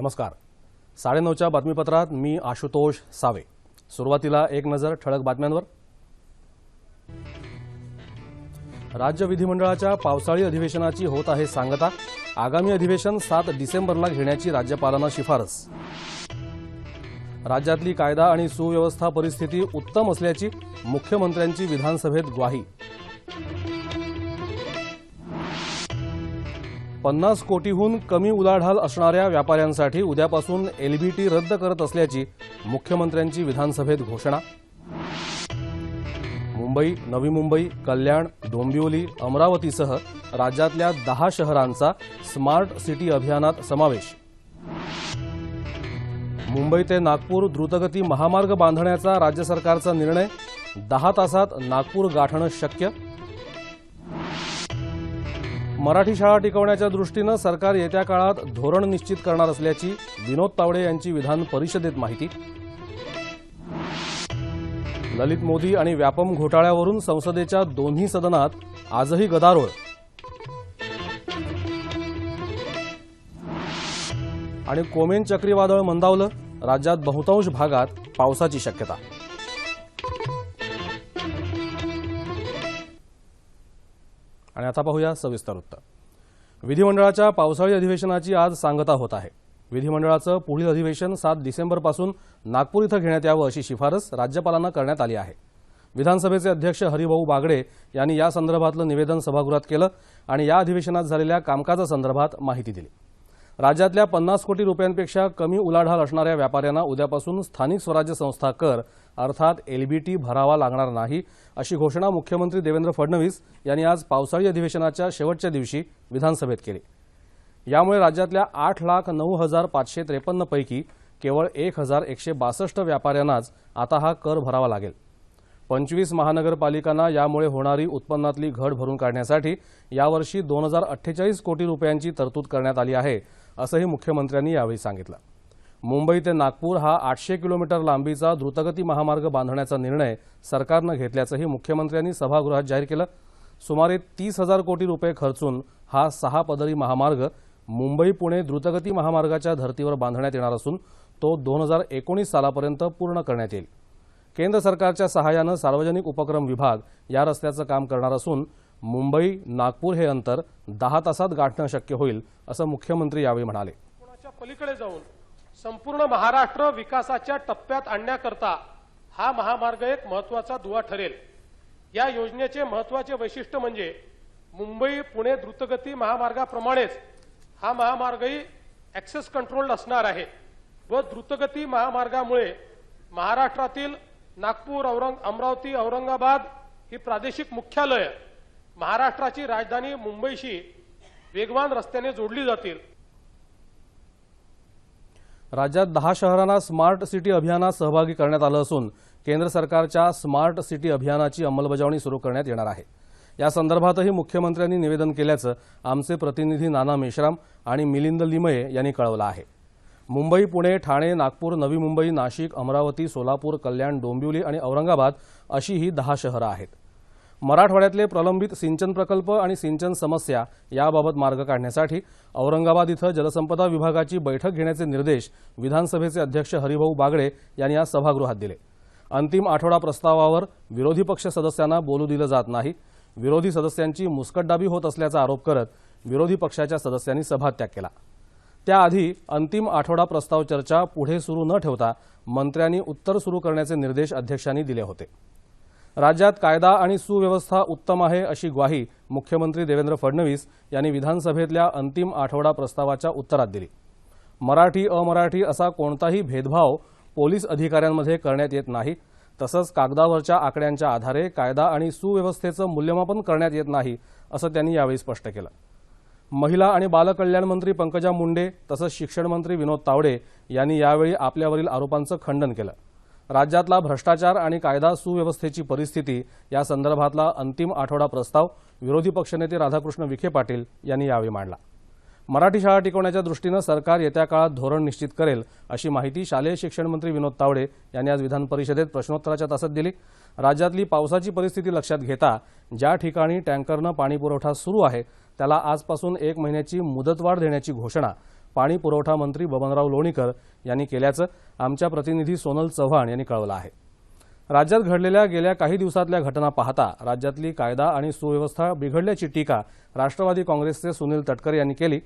नमस्कार. 9:30च्या बातमीपत्रात मी आशुतोष सावे. सुरुवातीला एक नजर ठळक बातम्यांवर. राज्य विधिमंडळाच्या पावसाळी अधिवेशनाची होत आहे सांगता. आगामी अधिवेशन 7 डिसेंबरला घेण्याची राज्यपालांना शिफारस. राज्यातली कायदा आणि सुव्यवस्था परिस्थिती उत्तम असल्याची मुख्यमंत्र्यांची विधानसभेत ग्वाही. 50 कोटीहून कमी उलाढाल असणाऱ्या व्यापाऱ्यांसाठी उद्यापासून एलबीटी रद्द करत असल्याची मुख्यमंत्र्यांची विधानसभेत घोषणा. मुंबई, नवी मुंबई, कल्याण, डोंबिवली, अमरावतीसह राज्यातल्या 10 शहरांचा स्मार्ट सिटी अभियानात समावेश. मुंबई ते नागपूर द्रुतगती महामार्ग बांधण्याचा राज्य सरकारचा निर्णय. 10 तासात नागपूर गाठणं शक्य. मराठी शाळा टिकवण्याच्या दृष्टीनं सरकार येत्या काळात धोरण निश्चित करणार असल्याची विनोद तावडे यांची विधान परिषदेत माहिती. ललित मोदी आणि व्यापम घोटाळ्यावरून संसदेच्या दोन्ही सदनात आजही गदारोळ. आणि कोमेन चक्रीवादळ मंदावलं. राज्यात बहुतांश भागात पावसाची शक्यता. आणि आता पाहूया सविस्तर वृत्त. विधिमंडळाच्या पावसाळी अधिवेशनाची आज सांगता होत आहे. विधिमंडळाचं पुढील अधिवेशन 7 डिसेंबरपासून नागपूर इथं घेण्यात यावं अशी शिफारस राज्यपालांना करण्यात आली आहे. विधानसभेचे अध्यक्ष हरिभाऊ बागडे यांनी या संदर्भातलं निवेदन सभागृहात केलं आणि या अधिवेशनात झालेल्या कामकाजासंदर्भात माहिती दिली. राज्यातल्या 50 कोटी रुपयांपेक्षा कमी उलाढाल असणाऱ्या व्यापाऱ्यांना उद्यापासून स्थानिक स्वराज्य संस्था कर अर्थात एलबीटी भरावा लागणार नाही अशी घोषणा मुख्यमंत्री देवेंद्र फडणवीस यांनी आज पावसाळी अधिवेशनाच्या शेवटच्या दिवशी विधानसभेत केली. यामुळे राज्यातल्या 8,09,553 पैकी केवळ 1,162 व्यापाऱ्यांनाच आता हा कर भरावा लागेल. 25 महानगरपालिकांना यामुळे होणारी उत्पन्नातली घट भरून काढण्यासाठी यावर्षी 2048 कोटी रुपयांची तरतूद करण्यात आली आहे असंही मुख्यमंत्र्यांनी यावेळी सांगितलं. मुंबई ते नागपूर हा 800 किलोमीटर लांबीचा द्रुतगती महामार्ग बांधण्याचा निर्णय सरकारनं घेतल्याचंही मुख्यमंत्र्यांनी सभागृहात जाहीर केलं. सुमारे 30,000 कोटी रुपये खर्चून हा 6 पदरी महामार्ग मुंबई पुणे द्रुतगती महामार्गाच्या धर्तीवर बांधण्यात येणार असून तो 2019 सालापर्यंत पूर्ण करण्यात येईल. केंद्र सरकारच्या सहाय्यानं सार्वजनिक उपक्रम विभाग या रस्त्याचं काम करणार असून मुंबई नागपूर हे अंतर 10 तासात गाठणं शक्य होईल असं मुख्यमंत्री यावेळी म्हणाले. पलीकडे जाऊन संपूर्ण महाराष्ट्र विकासाच्या टप्प्यात आणण्याकरता हा महामार्ग एक महत्त्वाचा दुवा ठरेल. या योजनेचे महत्त्वाचे वैशिष्ट्य म्हणजे मुंबई पुणे द्रुतगती महामार्गाप्रमाणेच हा महामार्गही ॲक्सेस कंट्रोल्ड असणार आहे व द्रुतगती महामार्गामुळे महाराष्ट्रातील नागपूर, अमरावती, औरंगाबाद ही प्रादेशिक मुख्यालय महाराष्ट्राची राजधानी मुंबईशी वेगवान रस्त्याने जोडली जातील. राज्यात 10 शहरांना स्मार्ट सिटी अभियानात सहभागी करण्यात आलं असून केंद्र सरकारच्या स्मार्ट सिटी अभियानाची अंमलबजावणी सुरू करण्यात येणार आहे. या संदर्भातही मुख्यमंत्र्यांनी निवेदन केल्याचं आमचे प्रतिनिधी नाना मेश्राम आणि मिलिंद लिमये यांनी कळवलं आहे. मुंबई, पुणे, ठाणे, नागपूर, नवी मुंबई, नाशिक, अमरावती, सोलापूर, कल्याण, डोंबिवली आणि औरंगाबाद अशी ही 10 शहरं आहेत. मराठवाड्यातले प्रलंबित सिंचन प्रकल्प आणि सिंचन समस्या याबाबत मार्ग काढण्यासाठी औरंगाबाद इथं जलसंपदा विभागाची बैठक घेण्याचे निर्देश विधानसभेचे अध्यक्ष हरिभाऊ बागडे यांनी आज सभागृहात दिले. अंतिम आठवडा प्रस्तावावर विरोधी पक्ष सदस्यांना बोलू दिलं जात नाही. विरोधी सदस्यांची मुस्कटदाबी होत असल्याचा आरोप करत विरोधी पक्षाच्या सदस्यांनी सभात्याग केला. त्याआधी अंतिम आठवडा प्रस्ताव चर्चा पुढे सुरू न ठेवता मंत्र्यांनी उत्तर सुरू करण्याचे निर्देश अध्यक्षांनी दिले होते. राज्यात कायदा आणि सुव्यवस्था उत्तम आहे अशी ग्वाही मुख्यमंत्री देवेंद्र फडणवीस यांनी विधानसभेतल्या अंतिम आठवडा प्रस्तावाच्या उत्तरात दिली. मराठी अमराठी असा कोणताही भेदभाव पोलीस अधिकाऱ्यांमध्ये करण्यात येत नाही. तसंच कागदावरच्या आकड्यांच्या आधारे कायदा आणि सुव्यवस्थेचं मूल्यमापन करण्यात येत नाही असं त्यांनी यावेळी स्पष्ट केलं. महिला आणि बालकल्याण मंत्री पंकजा मुंडे तसंच शिक्षण मंत्री विनोद तावडे यांनी यावेळी आपल्यावरील आरोपांचं खंडन केलं. राज्यातला भ्रष्टाचार आणि कायदा सुव्यवस्थेची परिस्थिती या संदर्भातला अंतिम आठवडा प्रस्ताव विरोधी पक्षनेते राधाकृष्ण विखे पाटील यांनी यावेळी मांडला. मराठी शाळा टिकवण्याच्या दृष्टीनं सरकार येत्या काळात धोरण निश्चित करेल अशी माहिती शालेय शिक्षण मंत्री विनोद तावडे यांनी आज विधान परिषदेत प्रश्नोत्तराच्या तासात दिली. राज्यातली पावसाची परिस्थिती लक्षात घेता ज्या ठिकाणी टँकरनं पाणीपुरवठा सुरू आहे त्याला आजपासून 1 महिन्याची मुदतवाढ देण्याची घोषणा पाणी पुरवठा मंत्री बबनराव लोणीकर यांनी केल्याचं आमच्या प्रतिनिधी सोनल चव्हाण यांनी कळवलं आहे। राज्यात घडलेल्या गेल्या काही दिवसातल्या घटना पाहता राज्यातली कायदा आणि सुव्यवस्था बिघडल्याची टीका राष्ट्रवादी काँग्रेसचे सुनील तटकरे यांनी केली।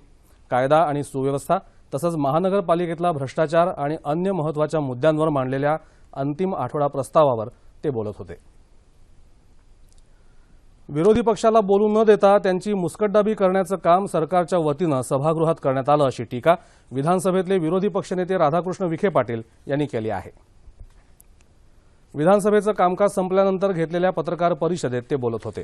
कायदा आणि सुव्यवस्था तसंच महानगरपालिकेतला भ्रष्टाचार आणि अन्य महत्त्वाच्या मुद्द्यांवर मांडलेल्या अंतिम आठवडा प्रस्तावावर ते बोलत होते। विरोधी पक्षाला बोलू न देता त्यांची मुस्कटदाबी करण्याचं काम सरकारच्या वतीनं सभागृहात करण्यात आलं अशी टीका विधानसभेतले विरोधी पक्षनेते राधाकृष्ण विखे पाटील यांनी केली आहे। विधानसभेचं कामकाज संपल्यानंतर घेतलेल्या पत्रकार परिषदेत ते बोलत होते।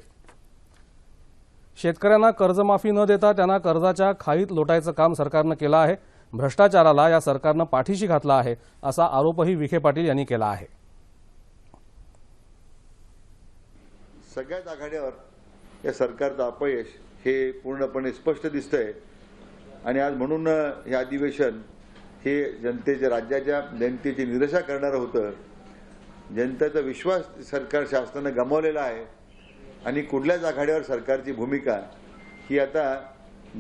शेतकऱ्यांना कर्जमाफी न देता त्यांना कर्जाच्या खाईत लोटायचं काम सरकारनं केलं आहे। भ्रष्टाचाराला या सरकारनं पाठीशी घातला आहे असा आरोपही विखे पाटील यांनी केला आहे। सगळ्याच आघाड्यावर या सरकारचं अपयश हे पूर्णपणे स्पष्ट दिसतंय आणि आज म्हणून हे अधिवेशन हे जनतेच्या राज्याच्या जनतेची निराशा करणारं होतं। जनतेचा विश्वास सरकार शासनानं गमावलेला आहे आणि कुठल्याच आघाडीवर सरकारची भूमिका ही आता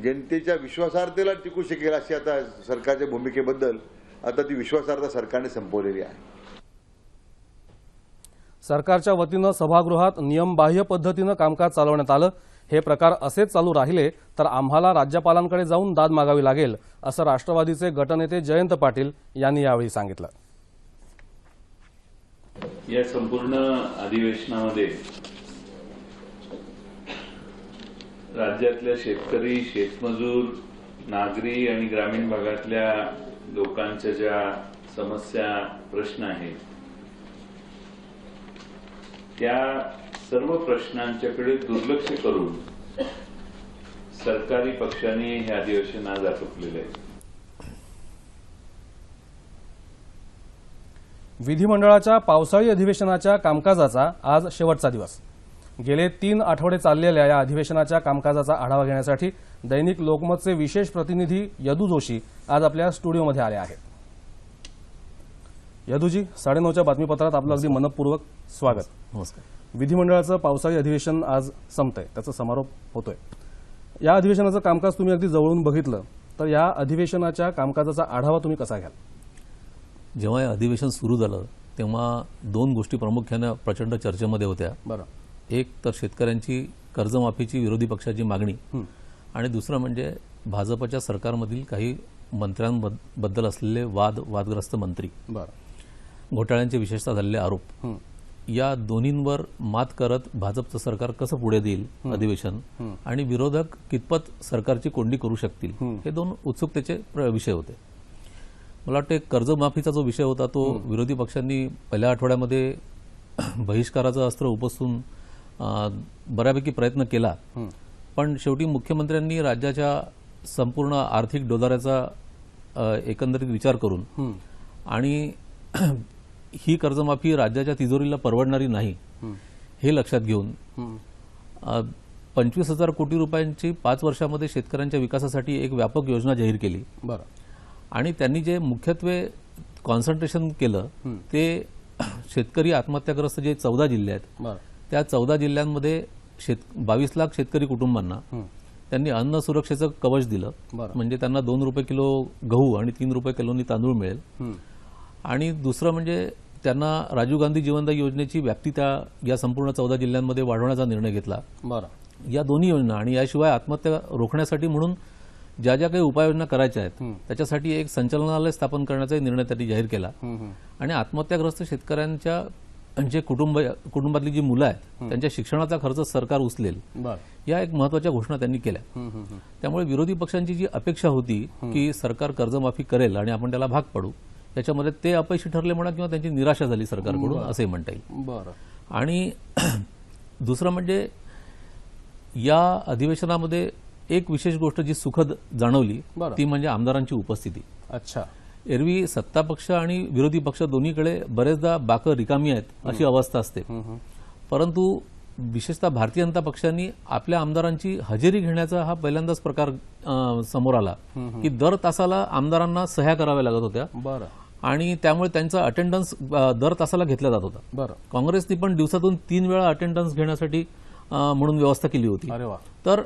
जनतेच्या विश्वासार्हतेला टिकू शकेल अशी आता सरकारच्या भूमिकेबद्दल आता ती विश्वासार्हता सरकारने संपवलेली आहे। सरकारच्या वतीनं सभागृहात नियमबाह्य पद्धतीनं कामकाज चालवण्यात आलं। हे प्रकार असेच चालू राहिले तर आम्हाला राज्यपालांकडे जाऊन दाद मागावी लागेल असं राष्ट्रवादीचे गटनेते जयंत पाटील यांनी यावेळी सांगितलं। या संपूर्ण अधिवेशनामध्ये राज्यातल्या शेतकरी, शेतमजूर, नागरी आणि ग्रामीण भागातल्या लोकांच्या ज्या समस्या, प्रश्न आहेत त्या सर्व प्रश्नांच्याकडे दुर्लक्ष करून सरकारी पक्षाने हे अधिवेशन आज आटोपलेलं आहे। विधिमंडळाच्या पावसाळी अधिवेशनाच्या कामकाजाचा आज शेवटचा दिवस। गेले 3 आठवडे चाललेल्या या अधिवेशनाच्या कामकाजाचा आढावा घेण्यासाठी दैनिक लोकमतचे विशेष प्रतिनिधी यदू जोशी आज आपल्या स्टुडिओमध्ये आले आहेत। यदूजी, 9:30च्या बातमीपत्रात आपलं अगदी मनपूर्वक स्वागत। नमस्कार। विधिमंडळाचं पावसाळी अधिवेशन आज संपतंय, त्याचा समारोप होतोय। या अधिवेशनाचं कामकाज तुम्ही अगदी जवळून बघितलं तर या अधिवेशनाच्या कामकाजाचा आढावा तुम्ही कसा घ्याल? जेव्हा हे अधिवेशन सुरू झालं तेव्हा 2 गोष्टी प्रामुख्याने प्रचंड चर्चेमध्ये होत्या। बरं, एक तर शेतकऱ्यांची कर्जमाफीची विरोधी पक्षाची मागणी आणि दुसरं म्हणजे भाजपच्या सरकारमधील काही मंत्र्यांबद्दल असलेले वादग्रस्त मंत्री, बरं, घोटाळ्यांचे विशेषतः झालेले आरोप। या दोन्हींवर मात करत भाजपचं सरकार कसं पुढे देईल अधिवेशन आणि विरोधक कितपत सरकारची कोंडी करू शकतील, हे 2 उत्सुकतेचे विषय होते। मला वाटतं कर्जमाफीचा जो विषय होता तो विरोधी पक्षांनी पहिल्या आठवड्यामध्ये बहिष्काराचं अस्त्र उपसून बऱ्यापैकी प्रयत्न केला, पण शेवटी मुख्यमंत्र्यांनी राज्याच्या संपूर्ण आर्थिक डोलाऱ्याचा एकंदरीत विचार करून आणि ही कर्जमाफी राज्याच्या तिजोरीला परवडणारी नाही हे लक्षात घेऊन 25,000 कोटी रुपयांची 5 वर्षामध्ये शेतकऱ्यांच्या विकासासाठी एक व्यापक योजना जाहीर केली। बरं, आणि त्यांनी जे मुख्यत्वे कॉन्सन्ट्रेशन केलं ते शेतकरी आत्महत्याग्रस्त जे 14 जिल्हे आहेत बरं, त्या 14 जिल्ह्यांमध्ये 22 लाख शेतकरी कुटुंबांना त्यांनी अन्न सुरक्षेचं कवच दिलं। बरं, म्हणजे त्यांना 2 रुपये किलो गहू आणि 3 रुपये किलोनी तांदूळ मिळेल। आणि दुसरं म्हणजे त्यांना राजीव गांधी जीवनदायी योजनेची व्याप्ती या संपूर्ण 14 जिल्ह्यांमध्ये वाढवण्याचा निर्णय घेतला। बरं, या दोन्ही योजना आणि याशिवाय आत्महत्या रोखण्यासाठी म्हणून ज्या ज्या काही उपाययोजना करायच्या आहेत त्याच्यासाठी एक संचालनालय स्थापन करण्याचा निर्णय त्यांनी जाहीर केला। आणि आत्महत्याग्रस्त शेतकऱ्यांच्या जे कुटुंबातली जी मुलं आहेत त्यांच्या शिक्षणाचा खर्च सरकार उचलेल, या एक महत्वाच्या घोषणा त्यांनी केल्या। त्यामुळे विरोधी पक्षांची जी अपेक्षा होती की सरकार कर्जमाफी करेल आणि आपण त्याला भाग पाडू, त्याच्यामध्ये ते अपयशी ठरले म्हणा किंवा त्यांची निराशा झाली सरकारकडून असंही म्हणता येईल। बरं, आणि दुसरं म्हणजे या अधिवेशनामध्ये एक विशेष गोष्ट जी सुखद जाणवली ती म्हणजे आमदारांची उपस्थिती। अच्छा, एरवी सत्ता पक्ष आणि विरोधी पक्ष दोन्हीकडे बरेचदा बाकं रिकामी आहेत अशी अवस्था असते, परंतु विशेषतः भारतीय जनता पक्षांनी आपल्या आमदारांची हजेरी घेण्याचा हा पहिल्यांदाच प्रकार समोर आला की दर तासाला आमदारांना सह्या कराव्या लागत होत्या। बरं, आणि त्यामुळे त्यांचा अटेंडन्स दर तासाला घेतला जात होता। बरं, काँग्रेसने पण दिवसातून 3 वेळा अटेंडन्स घेण्यासाठी म्हणून व्यवस्था केली होती। अरे वा, तर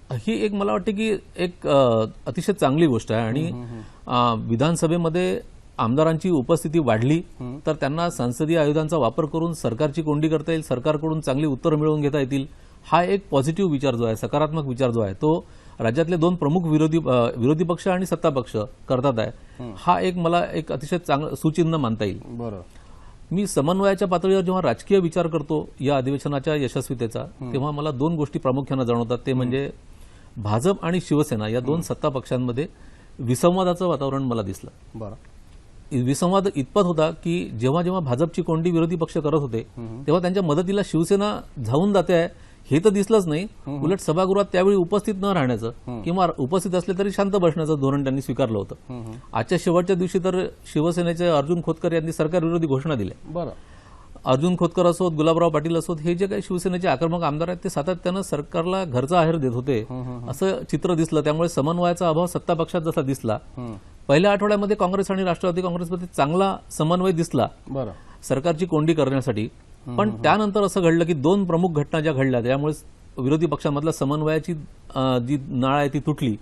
ही एक मला वाटते की एक अतिशय चांगली गोष्ट आहे आणि विधानसभेमध्ये आमदारांची उपस्थिती वाढली तर त्यांना संसदीय आयुधांचा वापर करून सरकारची कोंडी करता येईल, सरकारकडून चांगली उत्तरं मिळवून घेता येतील. हा एक पॉझिटिव्ह विचार जो आहे, सकारात्मक विचार जो आहे, तो राज्यातले दोन प्रमुख विरोधी पक्ष आणि सत्ता पक्ष करतात आहे. हा एक मला एक अतिशय चांगलं सुचिन्ह मानता येईल. बरं. मी समन्वयाच्या पातळीवर जेव्हा राजकीय विचार करतो या अधिवेशनाच्या यशस्वीतेचा, तेव्हा मला दोन गोष्टी प्रामुख्याने जाणवतात. ते म्हणजे भाजप आणि शिवसेना या दोन सत्ता पक्षांमध्ये विसंवादाचं वातावरण मला दिसलं. बरं. विसंवाद इतपत होता की जेव्हा जेव्हा भाजपची कोंडी विरोधी पक्ष करत होते तेव्हा त्यांच्या मदतीला शिवसेना धावून जाते आहे हे तर दिसलंच नाही. उलट सभागृहात त्यावेळी उपस्थित न राहण्याचं किंवा उपस्थित असले तरी शांत बसण्याचं धोरण त्यांनी स्वीकारलं होतं. आजच्या शेवटच्या दिवशी तर शिवसेनेचे अर्जुन खोतकर यांनी सरकार विरोधी घोषणा दिल्या. बरं. अर्जुन खोतकर असोत, गुलाबराव पाटील असोत, हे जे काही शिवसेनेचे आक्रमक आमदार आहेत ते सातत्यानं सरकारला घरचा आहेर देत होते असं चित्र दिसलं. त्यामुळे समन्वयाचा अभाव सत्ता पक्षात जसा दिसला, पहिल्या आठवड्यामध्ये काँग्रेस आणि राष्ट्रवादी काँग्रेसमध्ये चांगला समन्वय दिसला बरं. सरकारची कोंडी करण्यासाठी. पण त्यानंतर असं घडलं की दोन प्रमुख घटना ज्या घडल्या त्यामुळे विरोधी पक्षांमधल्या समन्वयाची जी नाळ आहे ती तुटली.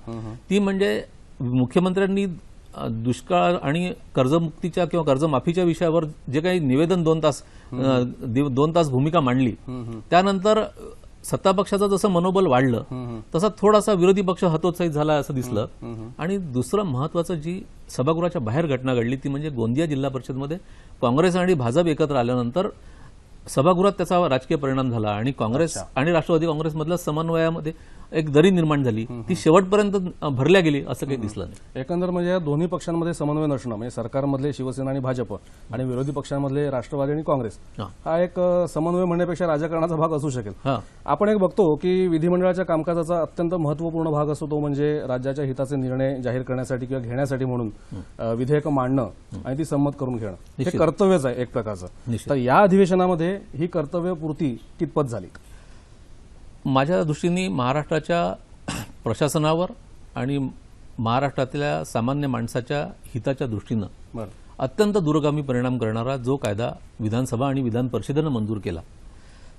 ती म्हणजे मुख्यमंत्र्यांनी दुष्काळ आणि कर्जमुक्तीच्या किंवा कर्जमाफीच्या विषयावर जे काही निवेदन 2 तास भूमिका मांडली, त्यानंतर सत्ता पक्षाचं जसं मनोबल वाढलं तसा थोडासा विरोधी पक्ष हतोत्साहित झाला असं दिसलं. आणि दुसरं महत्वाचं जी सभागृहाच्या बाहेर घटना घडली ती म्हणजे गोंदिया जिल्हा परिषदमध्ये काँग्रेस आणि भाजप एकत्र आल्यानंतर सभागृहात त्याचा राजकीय परिणाम झाला आणि काँग्रेस आणि राष्ट्रवादी काँग्रेसमधल्या समन्वयामध्ये एक दरी निर्माण झाली. ती शेवटपर्यंत भरल्या गेली असं काही दिसलं नाही. एकंदर म्हणजे या दोन्ही पक्षांमध्ये समन्वय नसणं म्हणजे सरकारमधले शिवसेना आणि भाजप आणि विरोधी पक्षांमधले राष्ट्रवादी आणि काँग्रेस हा एक समन्वय म्हणण्यापेक्षा राजकारणाचा भाग असू शकेल. आपण एक बघतो की विधिमंडळाच्या कामकाजाचा अत्यंत महत्वपूर्ण भाग असतो तो म्हणजे राज्याच्या हिताचे निर्णय जाहीर करण्यासाठी किंवा घेण्यासाठी म्हणून विधेयकं मांडणं आणि ती संमत करून घेणं हे कर्तव्यच आहे एक प्रकारचं. तर या अधिवेशनामध्ये ही कर्तव्यपूर्ती कितपत झाली? माझ्या दृष्टीने महाराष्ट्राच्या प्रशासनावर आणि महाराष्ट्रातल्या सामान्य माणसाच्या हिताच्या दृष्टीनं अत्यंत दूरगामी परिणाम करणारा जो कायदा विधानसभा आणि विधान परिषदेनं मंजूर केला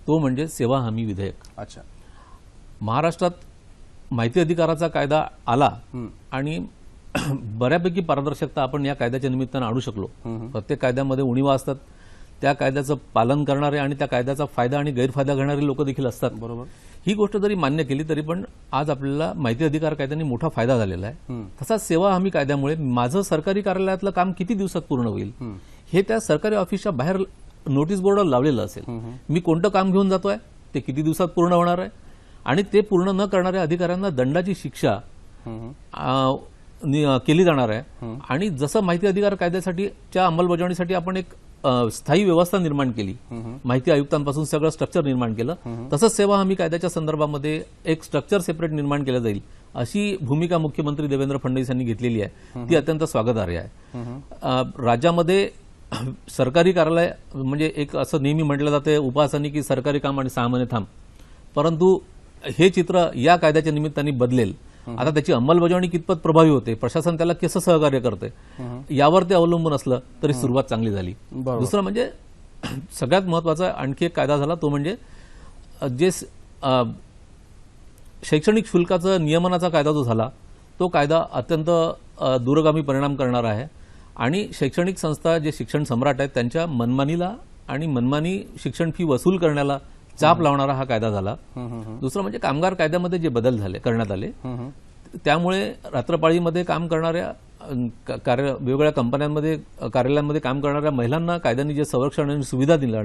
तो म्हणजे सेवा हमी विधेयक. अच्छा. महाराष्ट्रात माहिती अधिकाराचा कायदा आला आणि बऱ्यापैकी पारदर्शकता आपण या कायद्याच्या निमित्तानं आणू शकलो. प्रत्येक कायद्यामध्ये उणिवा असतात, त्या कायद्याचं पालन करणारे आणि त्या कायद्याचा फायदा आणि गैरफायदा घेणारे लोक देखील असतात. बरोबर. ही गोष्ट जरी मान्य केली तरी पण आज आपल्याला माहिती अधिकार कायद्याने मोठा फायदा झालेला आहे. तसाच सेवा हमी कायद्यामुळे माझं सरकारी कार्यालयातलं काम किती दिवसात पूर्ण होईल हे त्या सरकारी ऑफिसच्या बाहेर नोटीस बोर्डवर लावलेलं असेल. मी कोणतं काम घेऊन जातोय ते किती दिवसात पूर्ण होणार आहे आणि ते पूर्ण न करणाऱ्या अधिकाऱ्यांना दंडाची शिक्षा केली जाणार आहे. आणि जसं माहिती अधिकार कायद्यासाठीच्या अंमलबजावणीसाठी आपण एक स्थायी व्यवस्था निर्माण केली, माहिती आयुक्तांपासून सगळं स्ट्रक्चर निर्माण केलं, तसंच सेवा हमी कायद्याच्या संदर्भामध्ये एक स्ट्रक्चर सेपरेट निर्माण केलं जाईल अशी भूमिका मुख्यमंत्री देवेंद्र फडणवीस यांनी घेतलेली आहे. ती अत्यंत स्वागतार्ह आहे. राज्यामध्ये सरकारी कार्यालय म्हणजे एक असं नेहमी म्हटलं जाते उपासनी की सरकारी काम आणि 6 महिने थांब, परंतु हे चित्र या कायद्याच्या निमित्ताने बदलेल. आता त्याची अंमलबजावणी कितपत प्रभावी होते, प्रशासन त्याला कसं सहकार्य करते यावर ते अवलंबून असलं तरी सुरुवात चांगली झाली. दुसरं म्हणजे सगळ्यात महत्वाचा आणखी एक कायदा झाला तो म्हणजे जे शैक्षणिक शुल्काचं नियमनाचा कायदा जो झाला तो कायदा अत्यंत दूरगामी परिणाम करणारा आहे आणि शैक्षणिक संस्था जे शिक्षण सम्राट आहेत त्यांच्या मनमानीला आणि मनमानी शिक्षण फी वसूल करण्याला चाप लावणारा हा कायदा झाला. दुसरं म्हणजे कामगार कायद्यामध्ये जे बदल झाले करण्यात आले त्यामुळे रात्रपाळीमध्ये काम करणाऱ्या वेगवेगळ्या कंपन्यांमध्ये कार्यालयांमध्ये काम करणाऱ्या महिलांना कायद्याने जे संरक्षण आणि सुविधा दिल्या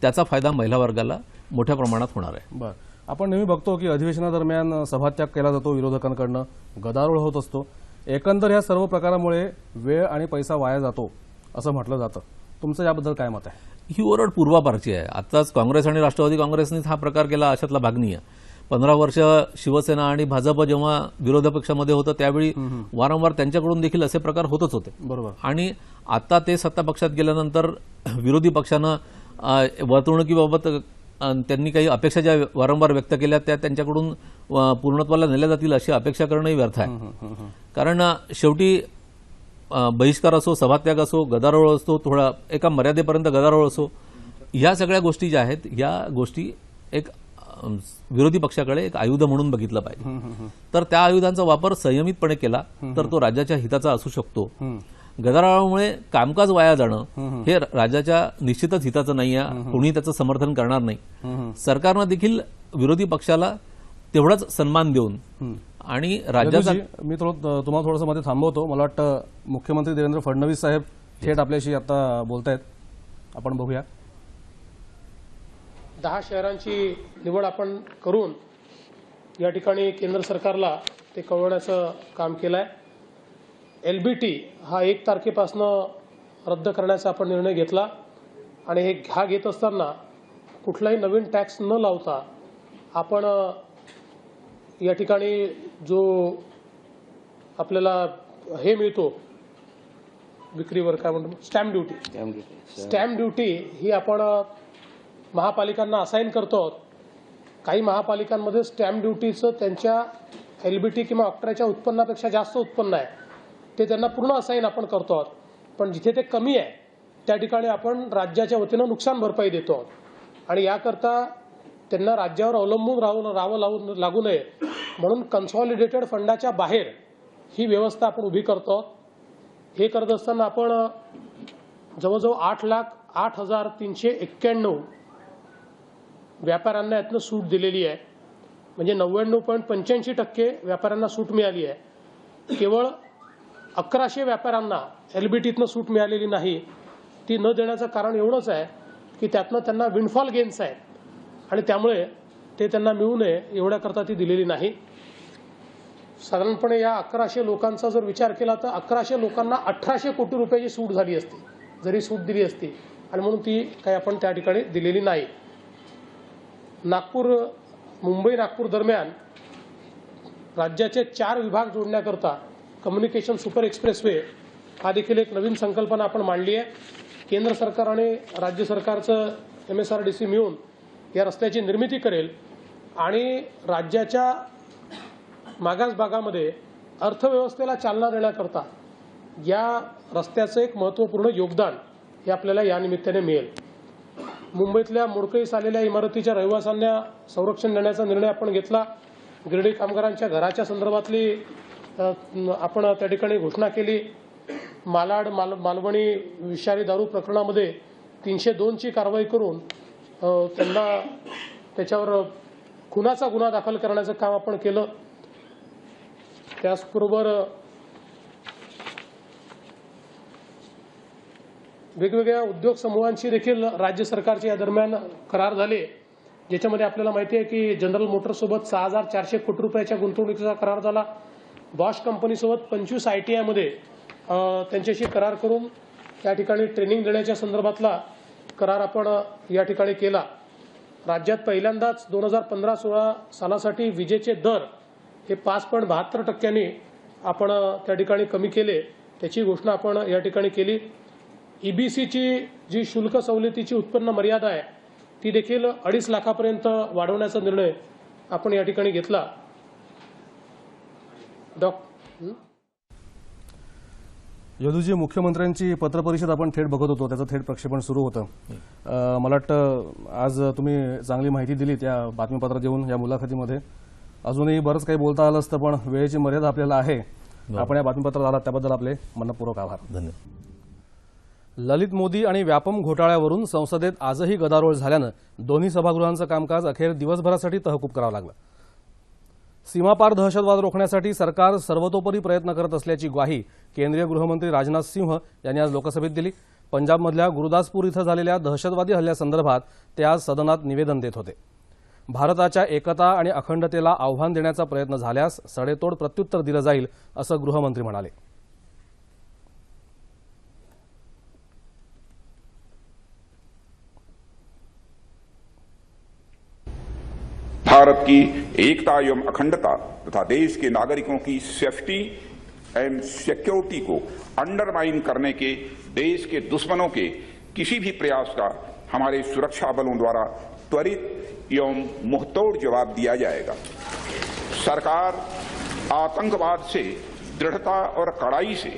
त्याचा फायदा महिला वर्गाला मोठ्या प्रमाणात होणार आहे. बरं. आपण नेहमी बघतो की अधिवेशनादरम्यान सभात्याग केला जातो, विरोधकांकडनं गदारोळ होत असतो. एकंदर या सर्व प्रकारामुळे वेळ आणि पैसा वाया जातो असं म्हटलं जातं. तुमचं याबद्दल काय मत आहे? ही ओरड पूर्वापारची आहे. आताच काँग्रेस आणि राष्ट्रवादी काँग्रेसनेच हा प्रकार केला अशातला भाग नाही आहे. 15 वर्ष शिवसेना आणि भाजप जेव्हा विरोधी पक्षामध्ये होतं त्यावेळी वारंवार त्यांच्याकडून देखील असे प्रकार होतच होते. बरोबर. आणि आता ते सत्ता पक्षात गेल्यानंतर विरोधी पक्षानं वर्तणुकीबाबत त्यांनी काही अपेक्षा ज्या वारंवार व्यक्त केल्या त्या त्यांच्याकडून पूर्णत्वाला नेल्या जातील अशी अपेक्षा करणंही व्यर्थ आहे. कारण शेवटी बहिष्कार असो, सभात्याग असो, गदारोळ असतो, थोडा एका मर्यादेपर्यंत गदारोळ असो, या सगळ्या गोष्टी ज्या आहेत या गोष्टी एक विरोधी पक्षाकडे एक आयुध म्हणून बघितलं पाहिजे. तर त्या आयुधांचा वापर संयमितपणे केला तर तो राज्याच्या हिताचा असू शकतो. गदारोळामुळे कामकाज वाया जाणं हे राज्याच्या निश्चितच हिताचं नाही आहे. कोणी त्याचं समर्थन करणार नाही. सरकारनं देखील विरोधी पक्षाला तेवढाच सन्मान देऊन आणि राज्याचा मी तुम्हाला थोडंसं मध्ये थांबवतो. मला वाटतं मुख्यमंत्री देवेंद्र फडणवीस साहेब थेट आपल्याशी आता बोलतायत. आपण बघूया. 10 शहरांची निवड आपण करून या ठिकाणी केंद्र सरकारला ते कळवण्याचं काम केलं आहे. LBT हा 1 तारखेपासून रद्द करण्याचा आपण निर्णय घेतला आणि हा घेत असताना कुठलाही नवीन टॅक्स न लावता आपण या ठिकाणी जो आपल्याला हे मिळतो विक्रीवर काय म्हणतो स्टॅम्प ड्युटी ही आपण महापालिकांना असाइन करतो आहोत. काही महापालिकांमध्ये स्टॅम्प ड्युटीचं त्यांच्या LBT किंवा अकराच्या उत्पन्नापेक्षा जास्त उत्पन्न आहे ते त्यांना पूर्ण असाइन आपण करतो आहोत. पण जिथे ते कमी आहे त्या ठिकाणी आपण राज्याच्या वतीनं नुकसान भरपाई देतो आहोत आणि याकरता त्यांना राज्यावर अवलंबून राहावं लागू नये म्हणून कन्सॉलिडेटेड फंडाच्या बाहेर ही व्यवस्था आपण उभी करतो आहोत. हे करत असताना आपण जवळजवळ 8,08,391 व्यापाऱ्यांना यातनं सूट दिलेली आहे. म्हणजे 99.85% व्यापाऱ्यांना सूट मिळाली आहे. केवळ 1100 व्यापाऱ्यांना LBTतनं सूट मिळालेली नाही. ती न देण्याचं कारण एवढंच आहे की त्यातनं त्यांना विंडफॉल गेन्स आहेत आणि त्यामुळे ते त्यांना मिळू नये एवढ्याकरता ती दिलेली नाही. साधारणपणे या 1100 लोकांचा जर विचार केला तर 1100 लोकांना 1800 कोटी रुपयाची सूट झाली असती जरी सूट दिली असती आणि म्हणून ती काही आपण त्या ठिकाणी दिलेली नाही. मुंबई नागपूर दरम्यान राज्याचे 4 विभाग जोडण्याकरता कम्युनिकेशन सुपर एक्सप्रेसवे हा देखील एक नवीन संकल्पना आपण मांडली आहे. केंद्र सरकार आणि राज्य सरकारचं MSRDC मिळून या रस्त्याची निर्मिती करेल आणि राज्याच्या मागास भागामध्ये अर्थव्यवस्थेला चालना देण्याकरता या रस्त्याचं एक महत्त्वपूर्ण योगदान हे आपल्याला या निमित्ताने मिळेल. मुंबईतल्या मोडकळीस आलेल्या इमारतीच्या रहिवाशांना संरक्षण देण्याचा निर्णय आपण घेतला. गिरणी कामगारांच्या घराच्या संदर्भातली आपण त्या ठिकाणी घोषणा केली. मालवणी विषारी दारू प्रकरणामध्ये 302ची कारवाई करून त्यांना त्याच्यावर खुनाचा गुन्हा दाखल करण्याचं काम आपण केलं. त्याचबरोबर वेगवेगळ्या उद्योग समूहांशी देखील राज्य सरकारचे या दरम्यान करार झाले, ज्याच्यामध्ये आपल्याला माहिती आहे की जनरल मोटर्ससोबत 6,400 कोटी रुपयाच्या गुंतवणुकीचा करार झाला. बॉश कंपनीसोबत 25 ITI मध्ये त्यांच्याशी करार करून त्या ठिकाणी ट्रेनिंग देण्याच्या संदर्भातला करार आपण या ठिकाणी केला. राज्यात पहिल्यांदाच 2015-16 सालासाठी विजेचे दर हे 5.72% आपण त्या ठिकाणी कमी केले, त्याची घोषणा आपण या ठिकाणी केली. EBCची जी शुल्क सवलतीची उत्पन्न मर्यादा आहे ती देखील 2.5 लाखापर्यंत वाढवण्याचा निर्णय आपण या ठिकाणी घेतला. यदूजी, मुख्यमंत्र्यांची पत्रपरिषद आपण थेट बघत होतो, त्याचं थेट प्रक्षेपण सुरू होतं. मला वाटतं आज तुम्ही चांगली माहिती दिली त्या बातमीपत्रात देऊन या मुलाखतीमध्ये. अजूनही बरंच काही बोलता आलं असतं पण वेळेची मर्यादा आपल्याला आहे. आपण या बातमीपत्रात आलात त्याबद्दल आपले मनपूर्वक आभार. धन्यवाद. ललित मोदी आणि व्यापम घोटाळ्यावरून संसदेत आजही गदारोळ झाल्यानं दोन्ही सभागृहांचं कामकाज अखेर दिवसभरासाठी तहकूब करावं लागलं. सीमापार दहशतवाद रोखण्यासाठी सरकार सर्वतोपरी प्रयत्न करत असल्याची ग्वाही केंद्रीय गृहमंत्री राजनाथ सिंह यांनी आज लोकसभेत दिली. पंजाबमधल्या गुरुदासपूर इथं झालेल्या दहशतवादी हल्ल्यासंदर्भात ते आज सदनात निवेदन देत होते. भारताच्या एकता आणि अखंडतेला आव्हान देण्याचा प्रयत्न झाल्यास सडेतोड प्रत्युत्तर दिलं जाईल असं गृहमंत्री म्हणाले. भारत की एकता एवं अखंडता तथा देश के नागरिकों की सेफ्टी एंड सिक्योरिटी को अंडरमाइन करने के देश के दुश्मनों के किसी भी प्रयास का हमारे सुरक्षा बलों द्वारा त्वरित एवं मुंहतोड़ जवाब दिया जाएगा. सरकार आतंकवाद से दृढ़ता और कड़ाई से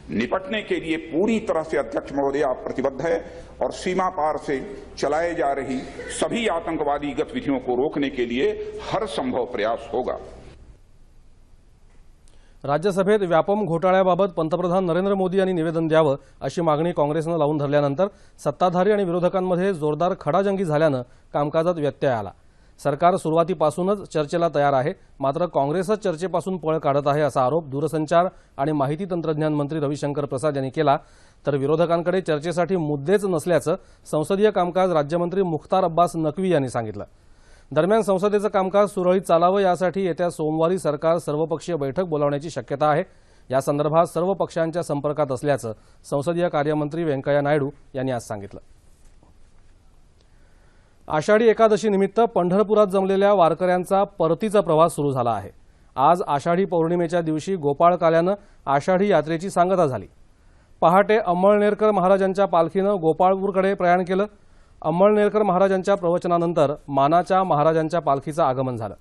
निपटने के लिए पूरी तरह से अध्यक्ष महोदय प्रतिबद्ध है और सीमा पार से चलाए जा रही सभी आतंकवादी गतिविधियों को रोकने के लिए हर संभव प्रयास होगा। राज्यसभेत व्यापम घोटाळ्याबाबत पंतप्रधान नरेंद्र मोदी यांनी निवेदन द्यावं अशी मागणी काँग्रेसनं लावून धरल्यानंतर सत्ताधारी आणि विरोधकांमध्ये जोरदार खडाजंगी झाल्यानं कामकाजात व्यत्यय आला। सरकार सुरुवातीपासूनच चर्चेला तयार आहे, मात्र काँग्रेसच चर्चेपासून पळ काढत आहे असा आरोप दूरसंचार आणि माहिती तंत्रज्ञान मंत्री रविशंकर प्रसाद यांनी केला। तर विरोधकांकडे चर्चेसाठी मुद्देच नसल्याचं संसदीय कामकाज राज्यमंत्री मुख्तार अब्बास नक्वी यांनी सांगितलं। दरम्यान संसदेचं कामकाज सुरळीत चालावं यासाठी येत्या सोमवारी सरकार सर्वपक्षीय बैठक बोलावण्याची शक्यता आहे। या संदर्भात सर्व पक्षांच्या संपर्कात असल्याचं संसदीय कार्यमंत्री व्यंकय्या नायडू यांनी आज सांगितलं। आषाढी एकादशी निमित्त पंढरपुरात जमलेल्या वारकऱ्यांचा परतीचा प्रवास सुरू झाला आहे। आज आषाढी पौर्णिमेच्या दिवशी गोपाळकाल्यानं आषाढी यात्रेची सांगता झाली। पहाटे अंमळनेरकर महाराजांच्या पालखीनं गोपाळपूरकडे प्रयाण केलं। अंमळनेरकर महाराजांच्या प्रवचनानंतर मानाच्या महाराजांच्या पालखीचं आगमन झालं।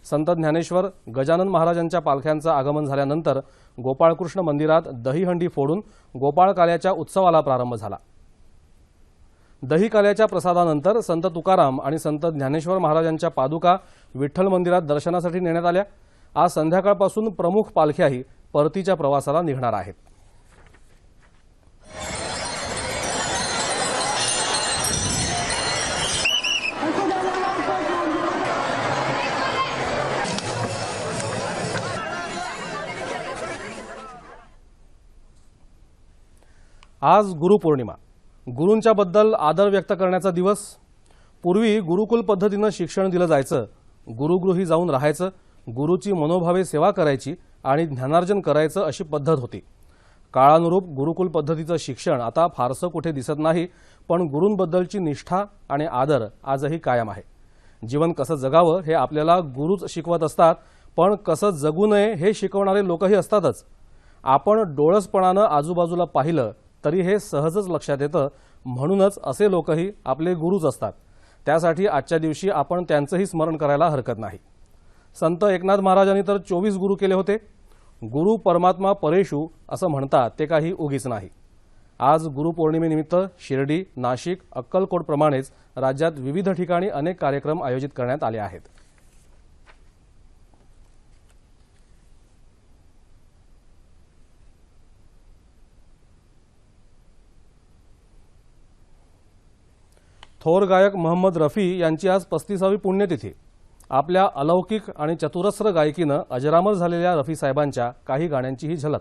संत ज्ञानेश्वर गजानन महाराजांच्या पालख्यांचं आगमन झाल्यानंतर गोपाळकृष्ण मंदिरात दहीहंडी फोडून गोपाळकाल्याच्या उत्सवाला प्रारंभ झाला। दहीकाल्याच्या प्रसादानंतर संत तुकाराम आणि संत ज्ञानेश्वर महाराजांच्या पादुका विठ्ठल मंदिरात दर्शनासाठी नेण्यात आल्या। आज संध्याकाळपासून प्रमुख पालख्याही परतीच्या प्रवासाला निघणार आहेत। आज गुरुपौर्णिमा, गुरूंच्या बद्दल आदर व्यक्त करण्याचा दिवस। पूर्वी गुरुकुल पद्धतीनं शिक्षण दिलं जायचं, गुरुगृही जाऊन राहायचं, गुरुची मनोभावे सेवा करायची आणि ज्ञानार्जन करायचं अशी पद्धत होती। काळानुरूप गुरुकुल पद्धतीचं शिक्षण आता फारसं कुठे दिसत नाही, पण गुरूंबद्दलची निष्ठा आणि आदर आजही कायम आहे। जीवन कसं जगावं हे आपल्याला गुरुच शिकवत असतात, पण कसं जगू नये हे शिकवणारे लोकही असतातच। आपण डोळसपणानं आजूबाजूला पाहिलं तरी हे सहजच लक्षात येतं, म्हणूनच असे लोकही आपले गुरुच असतात। त्यासाठी आजच्या दिवशी आपण त्यांचंही स्मरण करायला हरकत नाही। संत एकनाथ महाराजांनी तर 24 गुरु केले होते। गुरु परमात्मा परेशू असं म्हणतात ते काही उगीच नाही। आज गुरुपौर्णिमेनिमित्त शिर्डी, नाशिक, अक्कलकोटप्रमाणेच राज्यात विविध ठिकाणी अनेक कार्यक्रम आयोजित करण्यात आले आहेत। थोर गायक मोहम्मद रफी यांची आज 35वी पुण्यतिथी। आपल्या अलौकिक आणि चतुरस्र गायकीनं अजरामर झालेल्या रफी साहेबांच्या काही गाण्यांची ही झलक।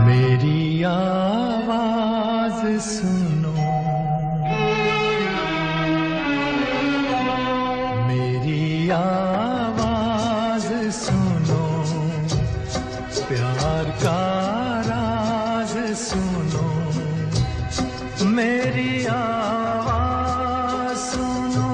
मेरी आवाज सुनो, मेरी आवाज सुनो, प्यार का सुनो, मेरी आवाज सुनो।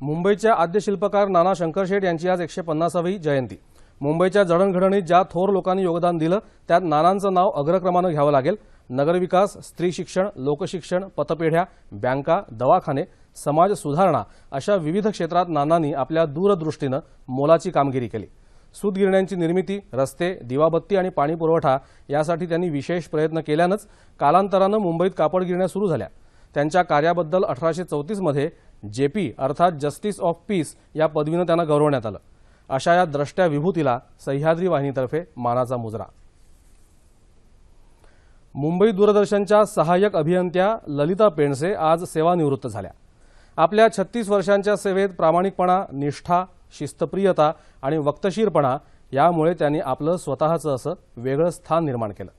मुंबईच्या आद्य शिल्पकार नाना शंकरशेठ यांची आज 150वी जयंती। मुंबईच्या जडणघडणीत ज्या थोर लोकांनी योगदान दिलं त्यात नानांचं नाव अग्रक्रमानं घ्यावं लागेल। नगरविकास, स्त्री शिक्षण, लोकशिक्षण, पतपेढ्या, बँका, दवाखाने, समाज सुधारणा अशा विविध क्षेत्रात नानांनी आपल्या दूरदृष्टीनं मोलाची कामगिरी केली। सूतगिरण्यांची निर्मिती, रस्ते, दिवाबत्ती आणि पाणी पुरवठा यासाठी त्यांनी विशेष प्रयत्न केल्यानंच कालांतरानं मुंबईत कापड गिरण्या सुरू झाल्या। त्यांच्या कार्याबद्दल 1834 मध्ये जेपी अर्थात जस्टिस ऑफ पीस या पदवीनं त्यांना गौरवण्यात आलं। अशा या द्रष्ट्या विभूतीला सह्याद्री वाहिनीतर्फे मानाचा मुजरा। मुंबई दूरदर्शनच्या सहाय्यक अभियंत्या ललिता पेंडसे आज सेवानिवृत्त झाल्या। आपल्या 36 वर्षांच्या सेवेत प्रामाणिकपणा, निष्ठा, शिस्तप्रियता आणि वक्तशीरपणा यामुळे त्यांनी आपलं स्वतःचं असं वेगळं स्थान निर्माण केलं।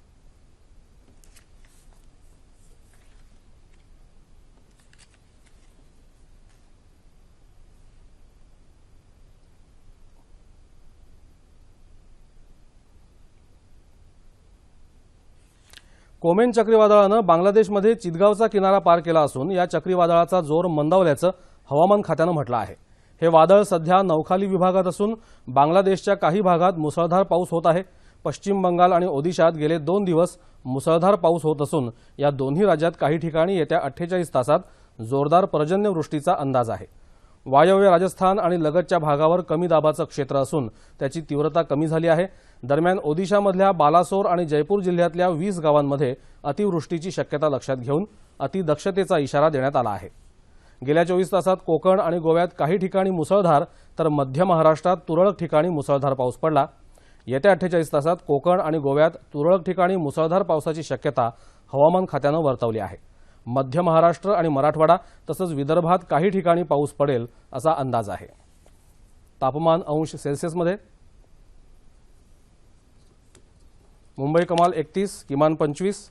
कोमेन चक्रीवादळानं बांगलादेशमध्ये चितगावचा किनारा पार केला असून या चक्रीवादळाचा जोर मंदावल्याचं हवामान खात्यानं म्हटलं आहे। हे वादळ सध्या नौखाली विभागात असून बांगलादेशच्या काही भागात मुसळधार पाऊस होत आहे। पश्चिम बंगाल आणि ओदिशात गेले 2 दिवस मुसळधार पाऊस होत असून या दोन्ही राज्यात काही ठिकाणी येत्या 48 तासात जोरदार पर्जन्यवृष्टीचा अंदाज आहे। वायव्य राजस्थान आणि लगतच्या भागावर कमी दाबाचं क्षेत्र असून त्याची तीव्रता कमी झाली आहे. दरम्यान ओदिशामधल्या बालासोर आणि जयपूर जिल्ह्यातल्या 20 गावांमध्ये अतिवृष्टीची शक्यता लक्षात घेऊन अतिदक्षतेचा इशारा देण्यात आला आहे. गेल्या 24 तासात कोकण आणि गोव्यात काही ठिकाणी मुसळधार तर मध्य महाराष्ट्रात तुरळक ठिकाणी मुसळधार पाऊस पडला. येत्या 48 तासात कोकण आणि गोव्यात तुरळक ठिकाणी मुसळधार पावसाची शक्यता हवामान खात्यानं वर्तवली आहे. मध्य महाराष्ट्र आणि मराठवाडा तसंच विदर्भात काही ठिकाणी पाऊस पडेल असा अंदाज आहे. तापमान अंश सेल्सिअसमध्ये मुंबई कमाल 31, किमान 25,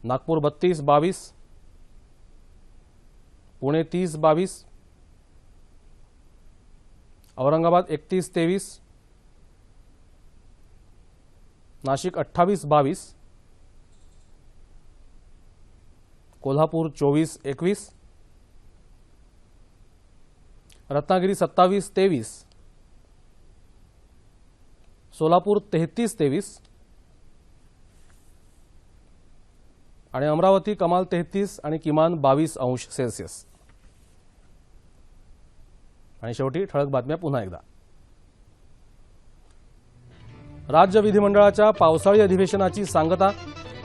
नागपूर 32, 22, पुणे 30, 22, औरंगाबाद 31, 23, नाशिक 28, 22, कोल्हापूर 24, 21, रत्नागिरी 27, 23, सोलापूर 33, 23 आणि अमरावती कमाल 33 आणि किमान 22 अंश सेल्सिअस. आणि शेवटी ठळक बातम्या पुन्हा एकदा. राज्य विधिमंडळाच्या पावसाळी अधिवेशनाची सांगता.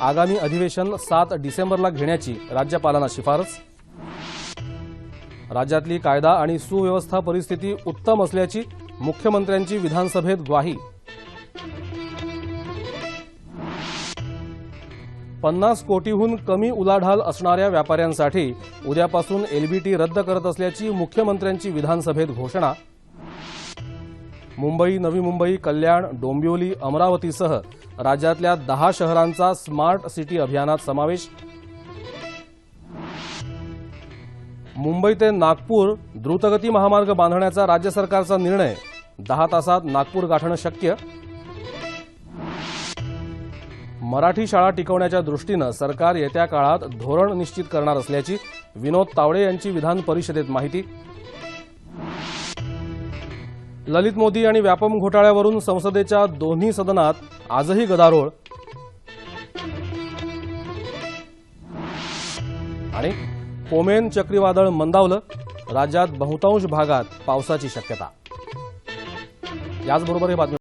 आगामी अधिवेशन 7 डिसेंबरला घेण्याची राज्यपालांना शिफारस. राज्यातली कायदा आणि सुव्यवस्था परिस्थिती उत्तम असल्याची मुख्यमंत्र्यांची विधानसभेत ग्वाही. 50 कोटीहून कमी उलाढाल असणाऱ्या व्यापाऱ्यांसाठी उद्यापासून एलबीटी रद्द करत असल्याची मुख्यमंत्र्यांची विधानसभेत घोषणा. मुंबई, नवी मुंबई, कल्याण, डोंबिवली, अमरावतीसह राज्यातल्या 10 शहरांचा स्मार्ट सिटी अभियानात समावेश. मुंबई ते नागपूर द्रुतगती महामार्ग बांधण्याचा राज्य सरकारचा निर्णय. 10 तासात नागपूर गाठणं शक्य. मराठी शाळा टिकवण्याच्या दृष्टीनं सरकार येत्या काळात धोरण निश्चित करणार असल्याची विनोद तावडे यांची विधान परिषदेत माहिती. ललित मोदी आणि व्यापम घोटाळ्यावरून संसदेच्या दोन्ही सदनात आजही गदारोळ. आणि पोमेन चक्रीवादळ मंदावलं. राज्यात बहुतांश भागात पावसाची शक्यता. याचबरोबर हे बातमी